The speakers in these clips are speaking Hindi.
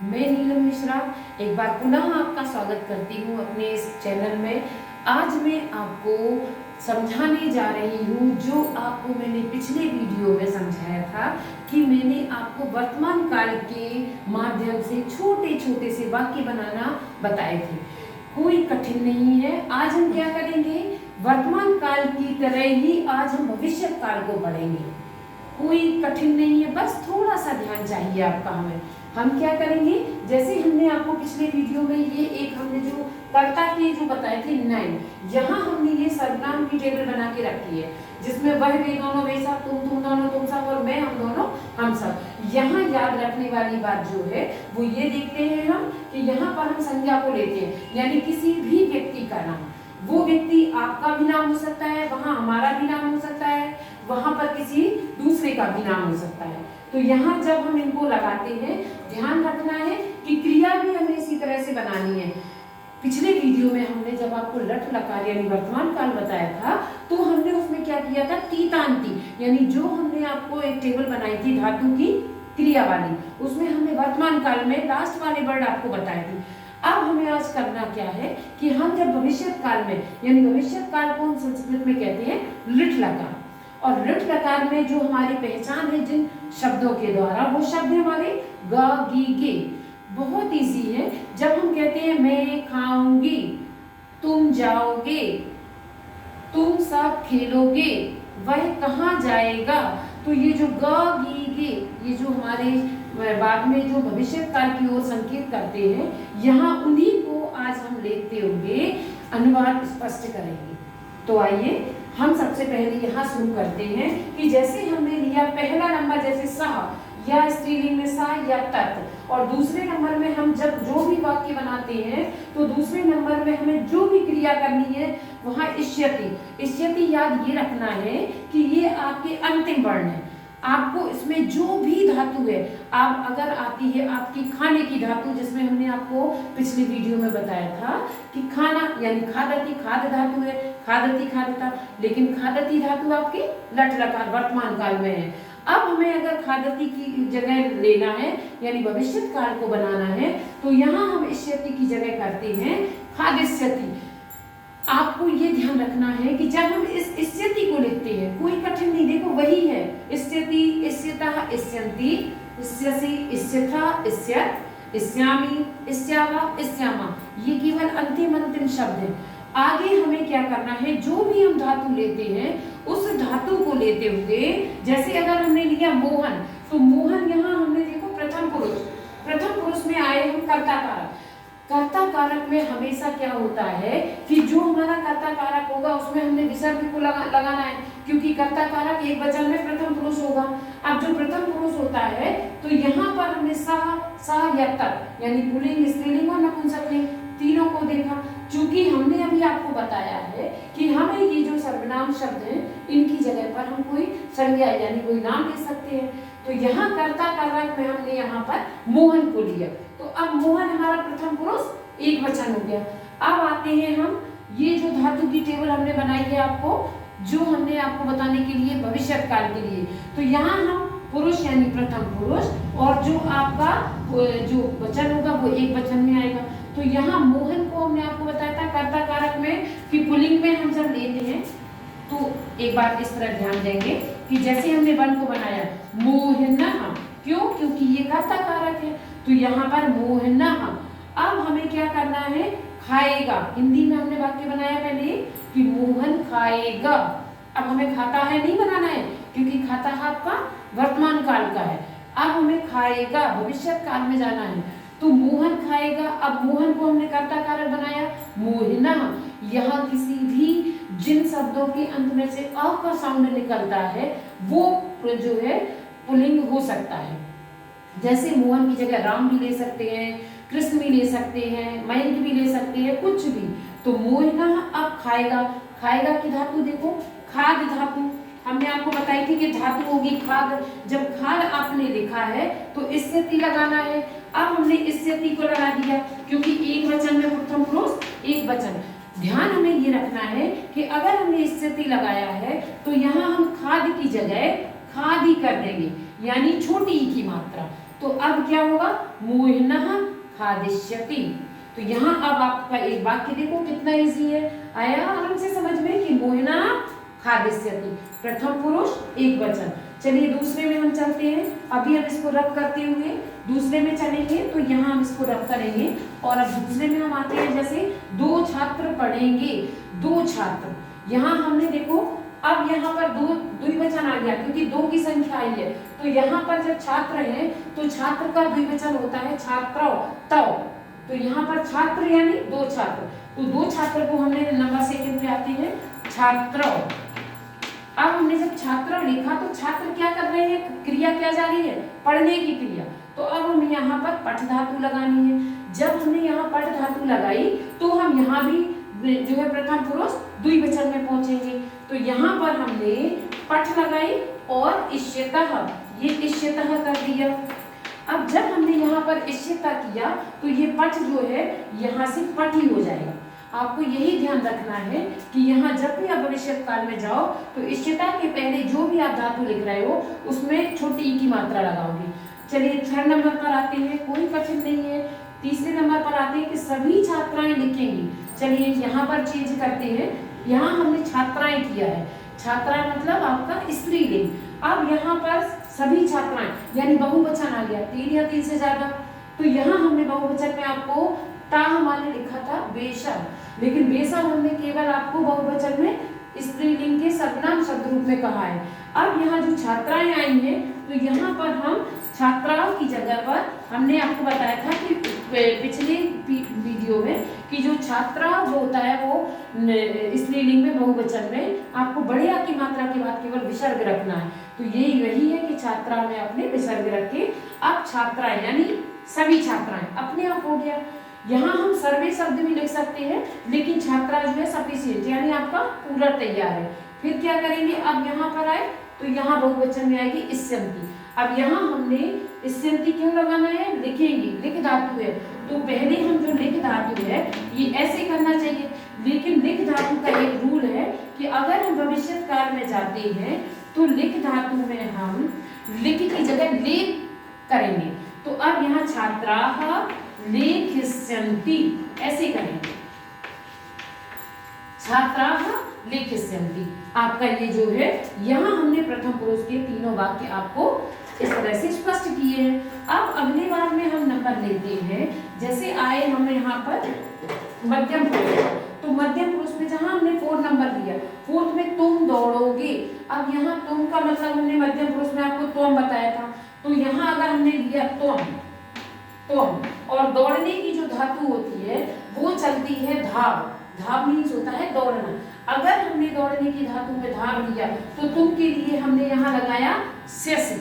मैं नीलम मिश्रा एक बार पुनः आपका स्वागत करती हूँ अपने इस चैनल में। आज मैं आपको समझाने जा रही हूँ जो आपको मैंने पिछले वीडियो में समझाया था कि मैंने आपको वर्तमान काल के माध्यम से छोटे छोटे से वाक्य बनाना बताए थे। कोई कठिन नहीं है। आज हम क्या करेंगे, वर्तमान काल की तरह ही आज हम भविष्य काल को पढ़ेंगे। कोई कठिन नहीं है, बस थोड़ा सा ध्यान चाहिए आपका। हम क्या करेंगे, जैसे हमने आपको पिछले वीडियो में ये एक हमने जो कर्ता के जो बताए थे नाइन, यहाँ हमने ये सर्वनाम की टेबल बना के रखी है जिसमें वह वे दोनों वे सब, तुम दोनों तुम सब और मैं हम दोनों हम सब। यहाँ याद रखने वाली बात जो है वो ये देखते हैं हम कि यहाँ पर हम संज्ञा को लेते हैं, यानी किसी भी व्यक्ति का नाम। वो व्यक्ति आपका भी नाम हो सकता है, वहाँ हमारा भी नाम हो सकता है, वहां पर किसी दूसरे का भी नाम हो सकता है। तो यहाँ जब हम इनको लगाते हैं ध्यान रखना है कि क्रिया भी हमें इसी तरह से बनानी है। पिछले वीडियो में हमने जब आपको लट लकार यानी वर्तमान काल बताया था तो हमने उसमें क्या किया था, तीतांती यानी जो हमने आपको एक टेबल बनाई थी धातु की क्रिया वाली, उसमें हमने वर्तमान काल में लास्ट वाले वर्ड आपको बताए थे। अब हमें आज करना क्या है कि हम जब भविष्य काल में यानी भविष्य काल को हम संस्कृत में कहते हैं लिट लकार, और लिट लकार में जो हमारी पहचान है जिन शब्दों के द्वारा, वो शब्द हमारे ग गी गे। बहुत इजी है। जब हम कहते हैं मैं खाऊंगी, तुम जाओगे, तुम सब खेलोगे, वह कहाँ जाएगा, तो ये जो ग गी गे ये जो हमारे बाद में जो भविष्य काल की ओर संकेत करते हैं, यहाँ उन्हीं को आज हम लेते हुए अनुवाद स्पष्ट करेंगे। तो आइए हम सबसे पहले यहाँ शुरू करते हैं कि जैसे हमने लिया पहला नंबर जैसे सह या स्त्रीलिंग में सा या तत्, और दूसरे नंबर में हम जब जो भी वाक्य बनाते हैं तो दूसरे नंबर में हमें जो भी क्रिया करनी है वहाँ इष्यति। इष्यति याद ये रखना है कि ये आपके अंतिम वर्ण है। आपको इसमें जो भी धातु है, आप अगर आती है आपकी खाने की धातु, जिसमें हमने आपको पिछली वीडियो में बताया था कि खाना यानी खादती खाद धातु है, खादती खादता, लेकिन खादती धातु आपके लट लकार वर्तमान काल में है। अब हमें अगर खादती की जगह लेना है यानी भविष्य काल को बनाना है तो यहाँ हम इष्यति की जगह करते हैं खादिष्यति। आपको ये ध्यान रखना है कि जब हम इस इष्यति को लिखते हैं कोई कठिन नहीं, देखो वही है इष्यति, इष्यतः, इष्यन्ति, इष्यसि, इष्यथा, इष्यत्, इष्यामि, इष्यावा, इष्यामा, ये केवल अंतिम शब्द है। आगे हमें क्या करना है, जो भी हम धातु लेते हैं उस धातु को लेते हुए, जैसे अगर हमने लिया मोहन, तो मोहन यहाँ हमने देखो प्रथम पुरुष में आए हम कर्ता कारक। कर्ता कारक में हमेशा क्या होता है कि जो हमारा कर्ता कारक होगा उसमें हमने विसर्ग को लगाना है, क्योंकि कर्ता कारक एक वचन में प्रथम पुरुष होगा। अब जो प्रथम पुरुष होता है तो यहाँ पर हमने सह या तत् यानी पुल्लिंग, स्त्रीलिंग और नपुंसकलिंग तीनों को देखा। चूंकि हमने अभी आपको बताया है कि हमें ये जो सर्वनाम शब्द हैं इनकी जगह पर हम कोई संज्ञा यानी कोई नाम ले सकते हैं, तो यहाँ कर्ता कारक में हमने यहाँ पर मोहन को लिया। तो अब मोहन हमारा प्रथम पुरुष एक वचन हो गया। अब आते हैं हम ये जो धातु की टेबल हमने बनाई है आपको, जो हमने आपको बताने के लिए भविष्य काल के लिए, तो यहाँ हम पुरुष यानी प्रथम पुरुष और जो आपका जो वचन होगा वो एक वचन में आएगा। तो यहाँ मोहन को हमने आपको बताया था कर्ता कारक में कि पुल्लिंग में हम जब लेते हैं तो एक बार इस तरह ध्यान देंगे कि जैसे हमने वन को बनाया मोहनः, क्यों, क्योंकि ये कर्ता कारक है, तो यहाँ पर मोहनः। अब हमें क्या करना है, खाएगा। हिंदी में हमने वाक्य बनाया पहले कि मोहन खाएगा। अब हमें खाता है नहीं बनाना है क्योंकि खाता है आपका वर्तमान काल का है। अब हमें खाएगा भविष्य काल में जाना है, तो मोहन खाएगा। अब मोहन को हमने कर्ता कारक बनाया मोहिनः। यहाँ किसी भी जिन शब्दों के अंत में से अ का साउंड निकलता है वो जो है पुल्लिंग हो सकता है। जैसे मोहन की जगह राम भी ले सकते हैं, कृष्ण भी ले सकते हैं, मयंक भी ले सकते हैं, कुछ भी। तो मोहिनः अब खाएगा। खाएगा की धातु देखो खाद धातु हमने आपको बताई थी कि धातु होगी खाद। जब खाद आपने लिखा है तो इष्यति लगाना है। अब हमने इष्यति को लगा दिया क्योंकि एक वचन में प्रथम पुरुष एक वचन। ध्यान हमें ये रखना है कि अगर हमने इष्यति लगाया है तो यहाँ हम खाद की जगह खादी कर देंगे, यानी छोटी ई की मात्रा। तो अब क्या होगा, मोहिनः खादिष्यति। तो यहाँ अब आपका एक वाक्य देखो कितना इजी है, आया आराम से समझ में कि मोहिनः खादिष्यति, प्रथम पुरुष एक वचन। चलिए दूसरे में हम चलते हैं, अभी हम इसको रब करते हुए दूसरे में चलेंगे, तो यहाँ हम इसको रब करेंगे और अब दूसरे में हम आते हैं, जैसे 2 छात्र पढ़ेंगे, 2 छात्र। यहाँ हमने देखो अब यहाँ पर द्विवचन आ गया क्योंकि 2 की संख्या आई है, तो यहाँ पर जब छात्र है तो छात्र का द्विवचन होता है छात्रौ तौ। तो यहाँ पर छात्र यानी 2 छात्र, तो 2 छात्र को हमने नंबर सेकंड पे आते हैं छात्रौ। अब हमने जब छात्र लिखा तो छात्र क्या कर रहे हैं, क्रिया क्या जा रही है, पढ़ने की क्रिया। तो अब हमें यहाँ पर पठ धातु लगानी है। जब हमने यहाँ पठ धातु लगाई तो हम यहाँ भी जो है प्रथम पुरुष द्विवचन में पहुंचेंगे। तो यहाँ पर हमने पठ लगाई और इष्यतः, ये इष्यतः कर दिया। अब जब हमने यहाँ पर इष्यता किया तो ये पठ जो है यहाँ से पठ ही हो जाएगा। आपको यही ध्यान रखना है कि यहाँ जब भी आप भविष्य काल में जाओ तो इष्यता के पहले जो भी आप धातु लिख रहे हो उसमें छोटी ई की मात्रा लगाओगे। चलिए 3rd नंबर पर आते हैं, कोई कठिन नहीं है। तीसरे नंबर पर आते हैं कि सभी छात्राएं लिखेंगी। चलिए यहाँ पर चेंज करते हैं, यहाँ हमने छात्राएं किया है, छात्रा मतलब आपका स्त्रीलिंग। अब यहाँ पर सभी छात्राएं यानी बहुवचन आ गया, 3 या 3 से ज्यादा। तो यहाँ हमने बहुवचन में आपको ता हमारे लिखा था बेशा, लेकिन बेशा हमने केवल आपको बहुवचन में स्त्रीलिंग के सर्वनाम शब्द रूप में कहा है। अब यहाँ जो छात्राएं आई हैं तो यहाँ पर हम छात्राओं की जगह पर हमने आपको बताया था कि पिछले वीडियो में कि जो छात्रा वो होता है वो स्त्रीलिंग में बहुवचन में आपको बड़े आ की मात्रा के बाद केवल विसर्ग रखना है। तो यही वही है कि छात्रा में अपने विसर्ग रख के अब छात्राएं यानी सभी छात्राएं अपने आप हो गया। यहाँ हम सर्वे शब्द भी लिख सकते हैं, लेकिन छात्रा जो है सफिशिएंट यानी आपका पूरा तैयार है। फिर क्या करेंगे, अब यहाँ पर आए तो यहाँ बहुवचन में आएगी इष्यन्ति। अब यहाँ हमने इष्यन्ति क्यों लगाना है, लिखेंगे, लिख धातु है। तो पहले हम जो लिख धातु है ये ऐसे करना चाहिए, लेकिन लिख धातु का एक रूल है कि अगर हम भविष्य काल में जाते हैं तो लिख धातु में हम लिख की जगह ले करेंगे। तो अब यहाँ छात्राः लेखिष्यन्ति ऐसे करेंगे, छात्राः लेखिष्यन्ति। आपका ये जो है यहाँ हमने प्रथम पुरुष के तीनों वाक्य आपको इस तरह से स्पष्ट किए हैं। अब अगले बार में हम नंबर लेते हैं, जैसे आए हमें यहाँ पर मध्यम पुरुष, तो मध्यम पुरुष में जहाँ हमने 4 नंबर दिया, 4th में तुम दौड़ोगे। अब यहाँ तुम का मतलब हमने मध्यम पुरुष में आपको तुम बताया था, तो यहाँ अगर हमने लिया तुम और दौड़ने की जो धातु होती है वो चलती है धाव। धाव मीन्स होता है दौड़ना। अगर हमने दौड़ने की धातु में धाव लिया तो तुम के लिए हमने यहाँ लगाया स्यसि।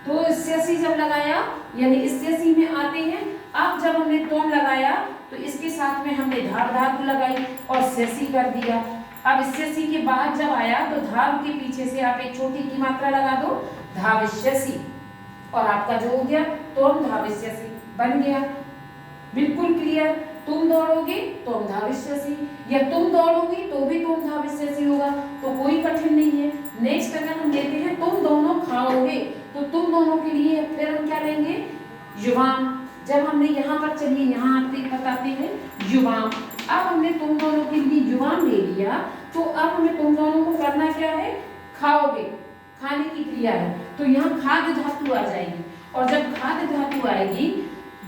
तो स्यसि जब लगाया यानी स्यसि में आते हैं। अब जब हमने तुम लगाया तो इसके साथ में हमने धाव धातु लगाई और स्यसि कर दिया। अब स्यसि के बाद जब आया तो धाव के पीछे से आप एक छोटी की मात्रा लगा दो, धाविष्यसि, और आपका जो हो गया तुम धाविष्यसि बन गया। बिल्कुल क्लियर, तुम दौड़ोगे तुम धाविष्यसि, या तुम दौड़ोगी तो भी तुम धाविष्यसि होगा, तो कोई कठिन नहीं है। नेक्स्ट अगर हम लेते हैं तुम दोनों खाओगे, तो तुम दोनों के लिए फिर हम क्या लेंगे, युवाम। जब हमने यहाँ पर, चलिए यहाँ बताते हैं युवाम। अब हमने तुम दोनों के लिए युवाम ले लिया, तो अब हमें तुम दोनों को करना क्या है, खाओगे, खाने की क्रिया है। तो यहाँ खाद्य धातु आ जाएगी, और जब खाद्य धातु आएगी,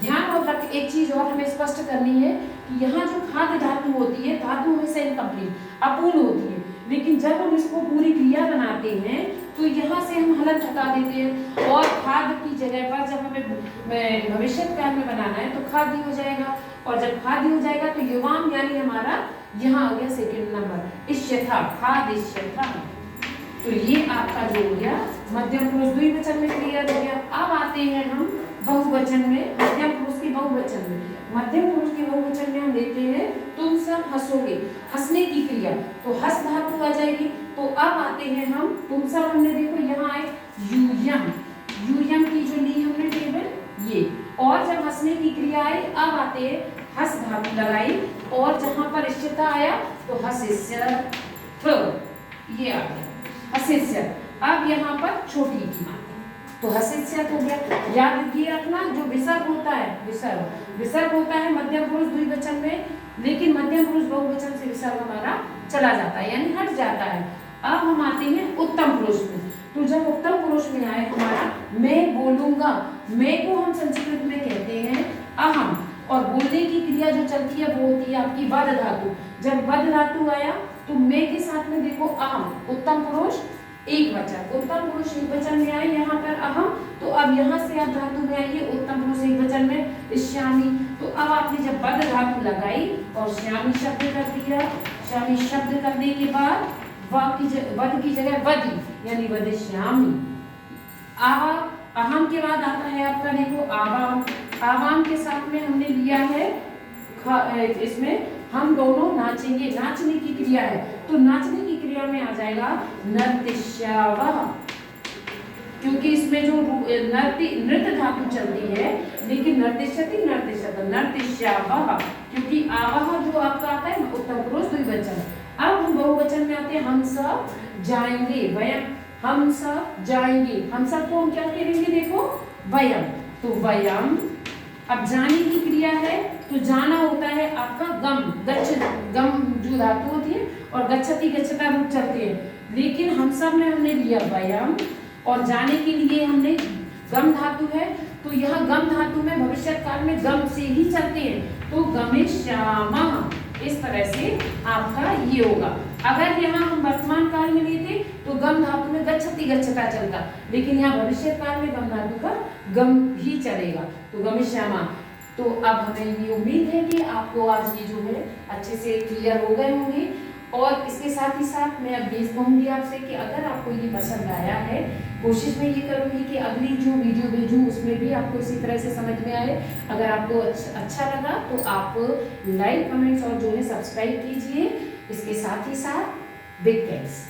ध्यान रख एक चीज और हमें स्पष्ट करनी है कि यहाँ जो खाद्य धातु होती है, धातु हमेशा इनकम्प्लीट अपूर्ण होती है, लेकिन जब हम इसको पूरी क्रिया बनाते हैं तो यहाँ से हम हलन हटा देते हैं, और खाद्य की जगह पर जब हमें भविष्य काल में बनाना है तो खाद्य हो जाएगा, और जब खाद्य हो जाएगा तो युवाम यानी हमारा यहाँ आ गया सेकेंड नंबर इष्यथा, खादिष्यथा। तो ये आपका जो हो गया मध्यम पुरुष द्विवचन में क्लियर हो गया। अब आते हैं हम बहुवचन में, मध्यम पुरुष के बहुवचन में। मध्यम पुरुष के बहुवचन में हम लेते हैं तुम सब हंसोगे, हंसने की क्रिया, तो हंस धातु आ जाएगी। तो अब आते हैं हम तुम सब, हमने देखो यहाँ आए यूयम, यूयम की जो ली हमने टेबल ये, और जब हंसने की क्रिया आई अब आते हैं हंस धातु लगाई, और जहां पर इष्यता आया तो हसिष्यथ, ये आ गया हसिष्यथ। अब यहाँ पर छोटी की मात्रा, तो हसिष्यत हो गया। याद ये रखना, जो विसर्ग होता है, विसर्ग होता है मध्यम पुरुष द्विवचन में, लेकिन मध्यम पुरुष बहुवचन से विसर्ग हमारा चला जाता है, यानी हट जाता है। अब हम आते हैं उत्तम पुरुष में। तो जब उत्तम पुरुष में आए हमारा मैं बोलूंगा, मैं को हम संस्कृत में कहते हैं अहम, और बोलने की क्रिया जो चलती है वो होती है आपकी वद धातु। जब वद धातु आया तो मैं के साथ में देखो अहम, उत्तम पुरुष एक वचन, उत्तम पुरुष एक वचन में आए यहाँ पर अहम, तो अब यहाँ से आप धातु में आइए उत्तम पुरुष एक वचन में श्यामी। तो अब आपने जब वद धातु लगाई और श्यामी शब्द कर दिया, श्यामी शब्द करने के बाद वद की जगह वदी, यानी वदिष्यामि। अहम के बाद आता है आपका देखो आवाम। आवाम के साथ में हमने लिया है इसमें हम दोनों नाचेंगे, नाचने की क्रिया है, तो नाचने की क्रिया में आ जाएगा नर्तिष्यावः, क्योंकि इसमें जो नृत्य धातु चलती है, लेकिन नर्तिष्यति नर्तिष्यत नर्तिष्यावः, क्योंकि आवह जो आपका आता है उत्तम पुरुष द्विवचन। अब हम बहुवचन में आते हैं, हम सब जाएंगे, वयम, हम सब जाएंगे, हम सब को हम क्या करेंगे देखो वयम, तो वयम। अब जाने की क्रिया है, तो जाना होता है आपका गम, गम जो धातु होती है, और गच्छति गच्छता रूप चलते हैं, लेकिन हम सब में हमने लिया वयम, और जाने के लिए हमने गम धातु है, तो यह गम धातु में भविष्य काल में गम से ही चलते हैं, तो गमिष्यामः, इस तरह से आपका ये होगा। अगर यहाँ हम वर्तमान काल में लेते तो गम धातु में गच्छति गच्छता चलता, लेकिन यहाँ भविष्य काल में गम धातु का गम ही चलेगा, तो गमिष्यामः। तो अब हमें ये उम्मीद है कि आपको आज ये जो है अच्छे से क्लियर हो गए होंगे, और इसके साथ ही साथ मैं अब ये कहूँगी आपसे कि अगर आपको ये पसंद आया है, कोशिश मैं ये करूँगी कि अगली जो वीडियो भेजूँ उसमें भी आपको इसी तरह से समझ में आए। अगर आपको अच्छा लगा तो आप लाइक, कमेंट्स और जो है सब्सक्राइब कीजिए। इसके साथ ही साथ बिग थैंक्स।